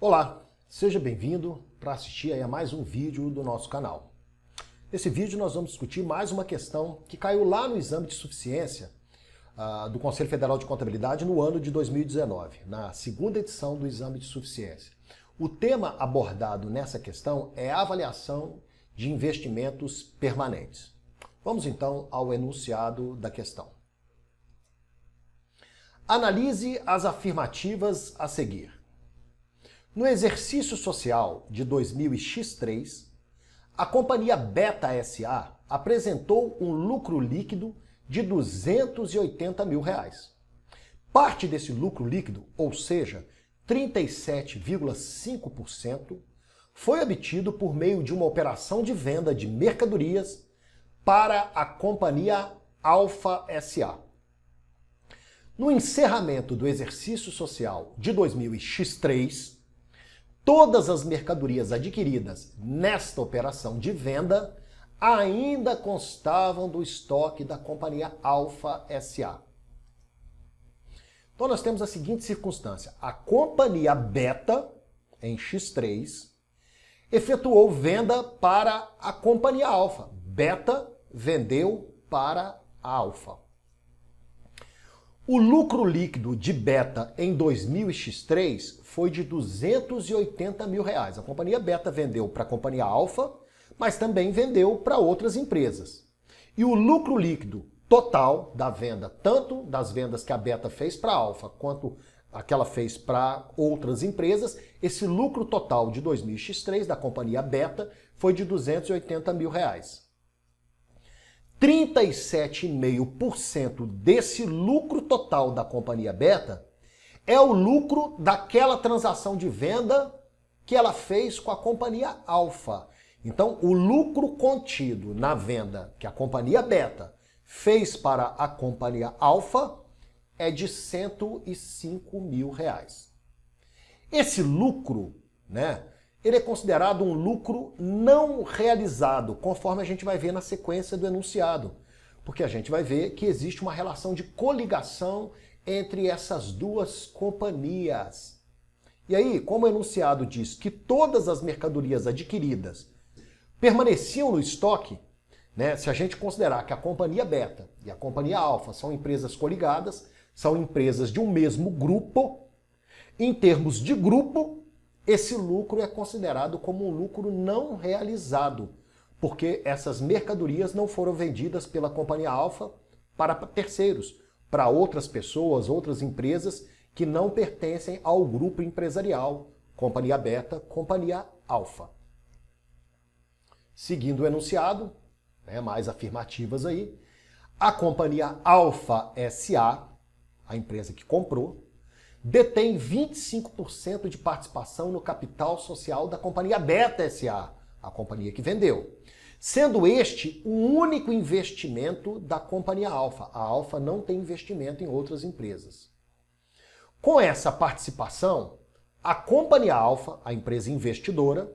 Olá, seja bem-vindo para assistir a mais um vídeo do nosso canal. Nesse vídeo nós vamos discutir mais uma questão que caiu lá no exame de suficiência do Conselho Federal de Contabilidade no ano de 2019, na segunda edição do exame de suficiência. O tema abordado nessa questão é a avaliação de investimentos permanentes. Vamos então ao enunciado da questão. Analise as afirmativas a seguir. No exercício social de 2000X3, a companhia Beta SA apresentou um lucro líquido de R$280 mil. Parte desse lucro líquido, ou seja, 37,5%, foi obtido por meio de uma operação de venda de mercadorias para a companhia Alfa SA. No encerramento do exercício social de 2000X3, todas as mercadorias adquiridas nesta operação de venda ainda constavam do estoque da companhia Alfa SA. Então nós temos a seguinte circunstância. A companhia Beta, em X3, efetuou venda para a companhia Alfa. Beta vendeu para a Alfa. O lucro líquido de Beta em 2000X3 foi de R$280 mil. A companhia Beta vendeu para a companhia Alfa, mas também vendeu para outras empresas. E o lucro líquido total da venda, tanto das vendas que a Beta fez para a Alfa, quanto a que ela fez para outras empresas, esse lucro total de 2000X3 da companhia Beta foi de R$280 mil. 37,5% desse lucro total da companhia Beta é o lucro daquela transação de venda que ela fez com a companhia Alfa. Então, o lucro contido na venda que a companhia Beta fez para a companhia Alfa é de R$105 mil. Esse lucro, ele é considerado um lucro não realizado, conforme a gente vai ver na sequência do enunciado. Porque a gente vai ver que existe uma relação de coligação entre essas duas companhias. E aí, como o enunciado diz que todas as mercadorias adquiridas permaneciam no estoque, se a gente considerar que a companhia Beta e a companhia Alfa são empresas coligadas, são empresas de um mesmo grupo, em termos de grupo, esse lucro é considerado como um lucro não realizado, porque essas mercadorias não foram vendidas pela companhia Alfa para terceiros, para outras pessoas, outras empresas que não pertencem ao grupo empresarial, companhia Beta, companhia Alfa. Seguindo o enunciado, mais afirmativas aí, a companhia Alfa SA, a empresa que comprou, detém 25% de participação no capital social da companhia Beta SA, a companhia que vendeu, sendo este o único investimento da companhia Alfa. A Alfa não tem investimento em outras empresas. Com essa participação, a companhia Alfa, a empresa investidora,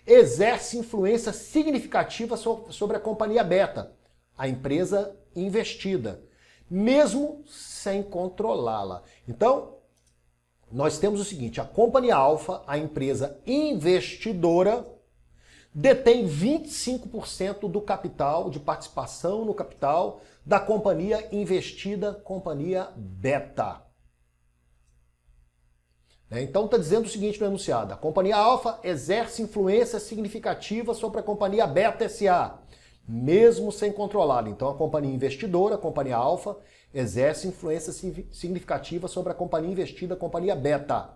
exerce influência significativa sobre a companhia Beta, a empresa investida, mesmo sem controlá-la. Então, nós temos o seguinte, a companhia Alfa, a empresa investidora, detém 25% do capital, de participação no capital da companhia investida, companhia Beta. Então está dizendo o seguinte no enunciado, a companhia Alfa exerce influência significativa sobre a companhia Beta SA, mesmo sem controlá-la. Então a companhia investidora, a companhia Alfa, exerce influência significativa sobre a companhia investida, a companhia Beta.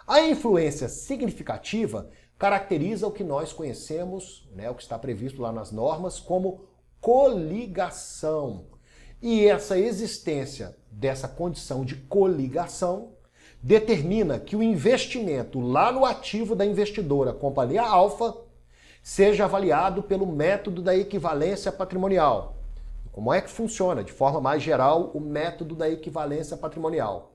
A influência significativa caracteriza o que nós conhecemos, o que está previsto lá nas normas, como coligação. E essa existência dessa condição de coligação determina que o investimento lá no ativo da investidora, companhia Alfa, seja avaliado pelo método da equivalência patrimonial. Como é que funciona, de forma mais geral, o método da equivalência patrimonial?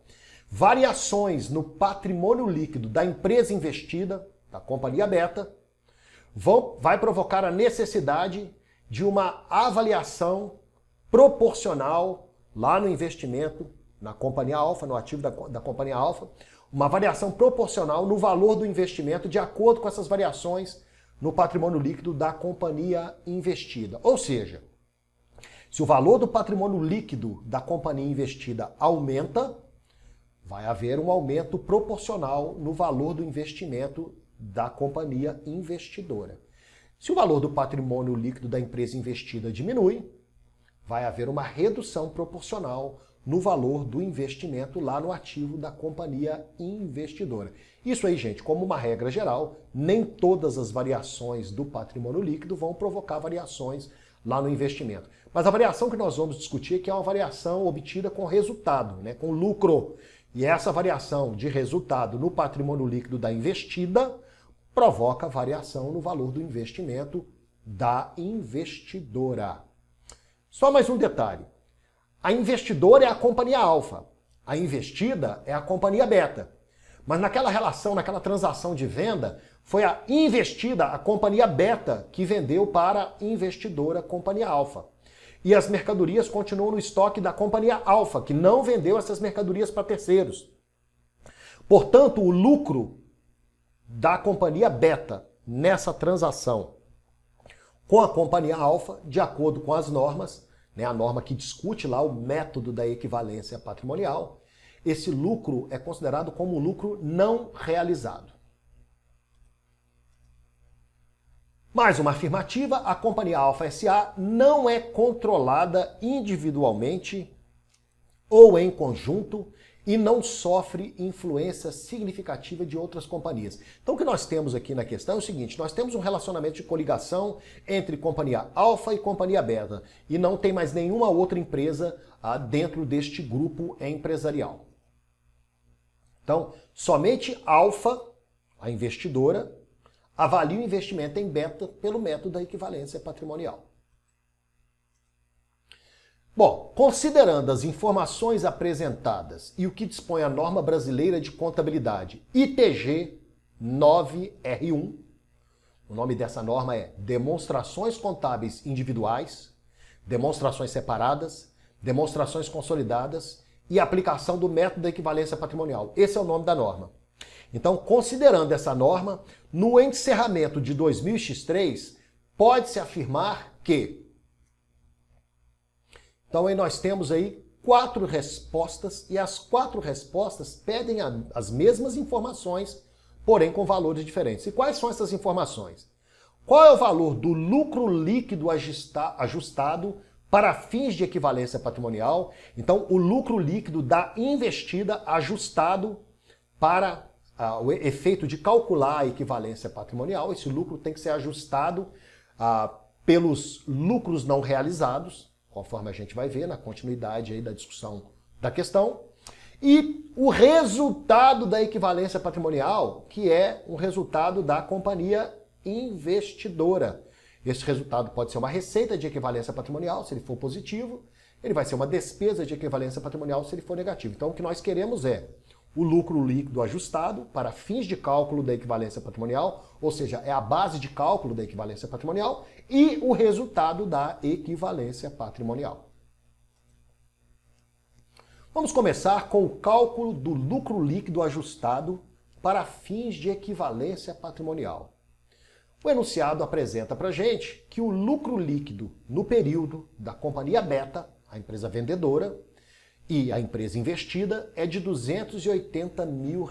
Variações no patrimônio líquido da empresa investida, da companhia Beta, vai provocar a necessidade de uma avaliação proporcional lá no investimento na companhia alfa, no ativo da companhia alfa, uma variação proporcional no valor do investimento de acordo com essas variações no patrimônio líquido da companhia investida. Ou seja, se o valor do patrimônio líquido da companhia investida aumenta, vai haver um aumento proporcional no valor do investimento da companhia investidora. Se o valor do patrimônio líquido da empresa investida diminui, vai haver uma redução proporcional no valor do investimento lá no ativo da companhia investidora. Isso aí, gente, como uma regra geral, nem todas as variações do patrimônio líquido vão provocar variações lá no investimento. Mas a variação que nós vamos discutir aqui é uma variação obtida com resultado, né, com lucro. E essa variação de resultado no patrimônio líquido da investida provoca variação no valor do investimento da investidora. Só mais um detalhe. A investidora é a companhia alfa, a investida é a companhia beta. Mas naquela relação, naquela transação de venda, foi a investida, a companhia beta, que vendeu para a investidora companhia alfa. E as mercadorias continuam no estoque da companhia alfa, que não vendeu essas mercadorias para terceiros. Portanto, o lucro da companhia beta nessa transação com a companhia alfa, de acordo com as normas, né, a norma que discute lá o método da equivalência patrimonial, esse lucro é considerado como um lucro não realizado. Mais uma afirmativa, a companhia Alfa SA não é controlada individualmente ou em conjunto e não sofre influência significativa de outras companhias. Então o que nós temos aqui na questão é o seguinte, nós temos um relacionamento de coligação entre companhia alfa e companhia beta e não tem mais nenhuma outra empresa dentro deste grupo empresarial. Então, somente alfa, a investidora, avalia o investimento em beta pelo método da equivalência patrimonial. Bom, considerando as informações apresentadas e o que dispõe a norma brasileira de contabilidade ITG 9R1, o nome dessa norma é Demonstrações Contábeis Individuais, Demonstrações Separadas, Demonstrações Consolidadas e Aplicação do Método da Equivalência Patrimonial. Esse é o nome da norma. Então, considerando essa norma, no encerramento de 2003, pode-se afirmar que... Então, aí nós temos aí 4 respostas e as 4 respostas pedem as mesmas informações, porém com valores diferentes. E quais são essas informações? Qual é o valor do lucro líquido ajustado para fins de equivalência patrimonial? Então, o lucro líquido da investida ajustado para o efeito de calcular a equivalência patrimonial. Esse lucro tem que ser ajustado pelos lucros não realizados, conforme a gente vai ver na continuidade aí da discussão da questão, e o resultado da equivalência patrimonial, que é o resultado da companhia investidora. Esse resultado pode ser uma receita de equivalência patrimonial, se ele for positivo, ele vai ser uma despesa de equivalência patrimonial, se ele for negativo. Então, o que nós queremos é o lucro líquido ajustado para fins de cálculo da equivalência patrimonial, ou seja, é a base de cálculo da equivalência patrimonial, e o resultado da equivalência patrimonial. Vamos começar com o cálculo do lucro líquido ajustado para fins de equivalência patrimonial. O enunciado apresenta para a gente que o lucro líquido no período da companhia beta, a empresa vendedora, e a empresa investida é de R$280 mil.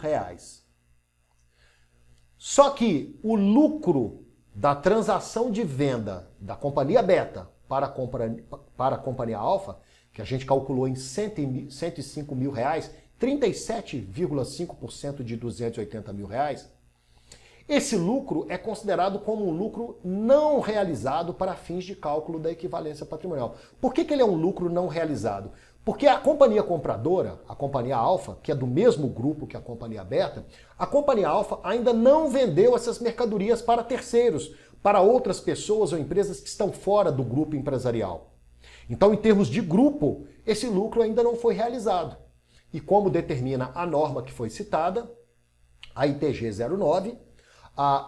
Só que o lucro da transação de venda da companhia beta para a companhia alfa, que a gente calculou em R$105 mil, 37,5% de R$280 mil, esse lucro é considerado como um lucro não realizado para fins de cálculo da equivalência patrimonial. Por que ele é um lucro não realizado? Porque a companhia compradora, a companhia alfa, que é do mesmo grupo que a companhia beta, a companhia alfa ainda não vendeu essas mercadorias para terceiros, para outras pessoas ou empresas que estão fora do grupo empresarial. Então, em termos de grupo, esse lucro ainda não foi realizado. E como determina a norma que foi citada, a ITG 09,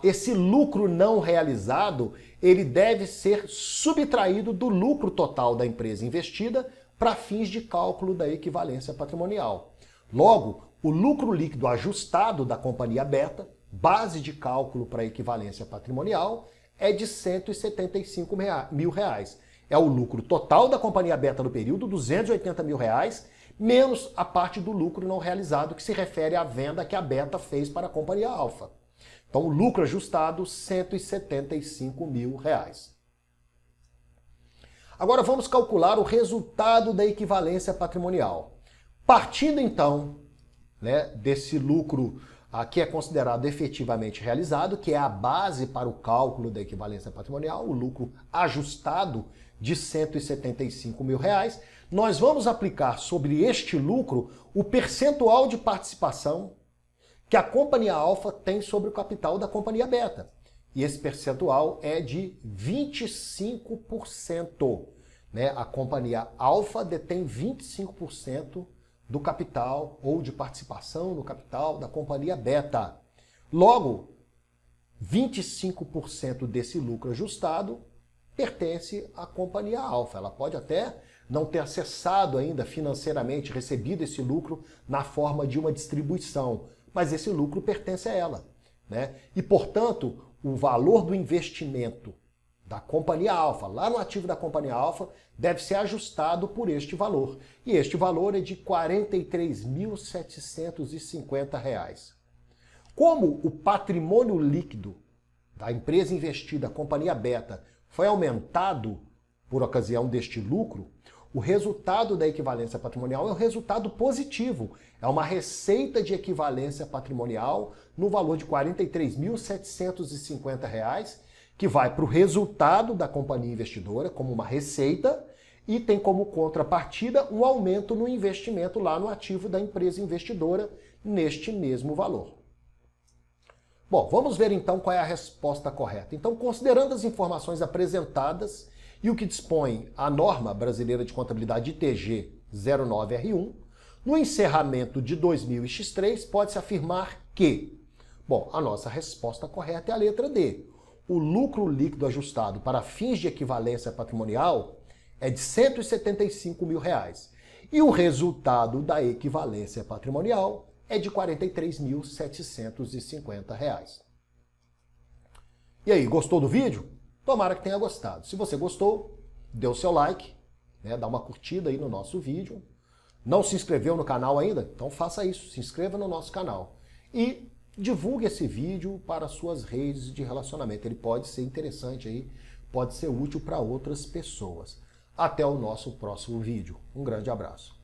esse lucro não realizado, ele deve ser subtraído do lucro total da empresa investida, para fins de cálculo da equivalência patrimonial. Logo, o lucro líquido ajustado da companhia beta, base de cálculo para equivalência patrimonial, é de R$ 175 mil. É o lucro total da companhia beta no período, R$ 280 mil, menos a parte do lucro não realizado, que se refere à venda que a beta fez para a companhia alfa. Então, o lucro ajustado, R$ 175 mil. Agora vamos calcular o resultado da equivalência patrimonial. Partindo então, desse lucro que é considerado efetivamente realizado, que é a base para o cálculo da equivalência patrimonial, o lucro ajustado de R$ 175 mil, nós vamos aplicar sobre este lucro o percentual de participação que a companhia alfa tem sobre o capital da companhia beta. E esse percentual é de 25%. A companhia alfa detém 25% do capital ou de participação no capital da companhia beta. Logo, 25% desse lucro ajustado pertence à companhia alfa. Ela pode até não ter acessado ainda financeiramente, recebido esse lucro na forma de uma distribuição, mas esse lucro pertence a ela. E, portanto, o valor do investimento da companhia alfa, lá no ativo da companhia alfa, deve ser ajustado por este valor. E este valor é de R$ 43.750. Como o patrimônio líquido da empresa investida, a companhia beta, foi aumentado por ocasião deste lucro, o resultado da equivalência patrimonial é um resultado positivo. É uma receita de equivalência patrimonial no valor de R$ 43.750, que vai para o resultado da companhia investidora como uma receita e tem como contrapartida um aumento no investimento lá no ativo da empresa investidora neste mesmo valor. Bom, vamos ver então qual é a resposta correta. Então, considerando as informações apresentadas e o que dispõe a norma brasileira de contabilidade ITG 09R1, no encerramento de 2000X3 pode-se afirmar que, bom, a nossa resposta correta é a letra D. O lucro líquido ajustado para fins de equivalência patrimonial é de R$ 175 mil. E o resultado da equivalência patrimonial é de R$ 43.750. E aí, gostou do vídeo? Tomara que tenha gostado. Se você gostou, dê o seu like, dá uma curtida aí no nosso vídeo. Não se inscreveu no canal ainda? Então faça isso, se inscreva no nosso canal. E divulgue esse vídeo para suas redes de relacionamento. Ele pode ser interessante aí, pode ser útil para outras pessoas. Até o nosso próximo vídeo. Um grande abraço.